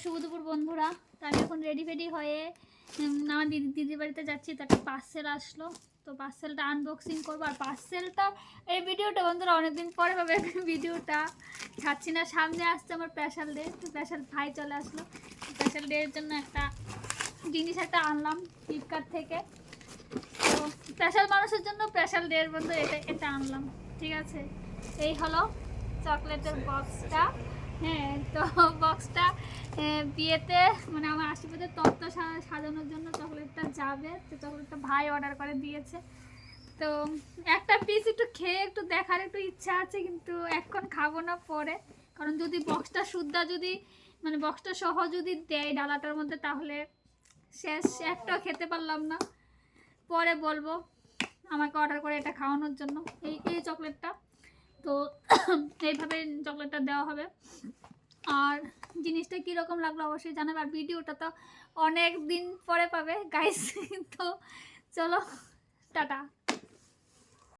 শুভ দুপুর বন্ধুরা। তো আমি এখন রেডি ফেডি হয়ে আমার দিদির বাড়িতে যাচ্ছি। তো একটা পার্সেল আসলো, তো পার্সেলটা আনবক্সিং করবো। আর পার্সেলটা এই ভিডিওটা বন্ধুরা অনেকদিন পরে পাবে। ভিডিওটা ছাড়ছি না, সামনে আসছে আমার স্পেশাল ডে। তো স্পেশাল ভাই চলে আসলো, স্পেশাল ডের জন্য একটা জিনিস একটা আনলাম ফ্লিপকার্ট থেকে। তো স্পেশাল মানুষের জন্য স্পেশাল ডের বন্ধু এটা আনলাম, ঠিক আছে। এই হলো চকলেটের বক্সটা। হ্যাঁ, তো বক্সটা বিয়েতে মানে আমার আশীর্বাদের তত্ত্ব সাজানোর জন্য চকলেটটা যাবে। তো চকলেটটা ভাই অর্ডার করে দিয়েছে। তো একটা পিস একটু খেয়ে একটু দেখার একটু ইচ্ছা আছে, কিন্তু এখন খাবো না, পরে। কারণ যদি বক্সটা শুদ্ধা যদি মানে বক্সটা সহ যদি দেয় ডালাটার মধ্যে, তাহলে শেষ, একটাও খেতে পারলাম না। পরে বলবো আমাকে অর্ডার করে এটা খাওয়ানোর জন্য এই চকলেটটা। তো এইভাবে চকলেটটা দেওয়া হবে। আর জিনিসটা কীরকম লাগলো অবশ্যই জানাবে। আর ভিডিওটা তো অনেক দিন পরে পাবে গাইস। তো চলো, টাটা।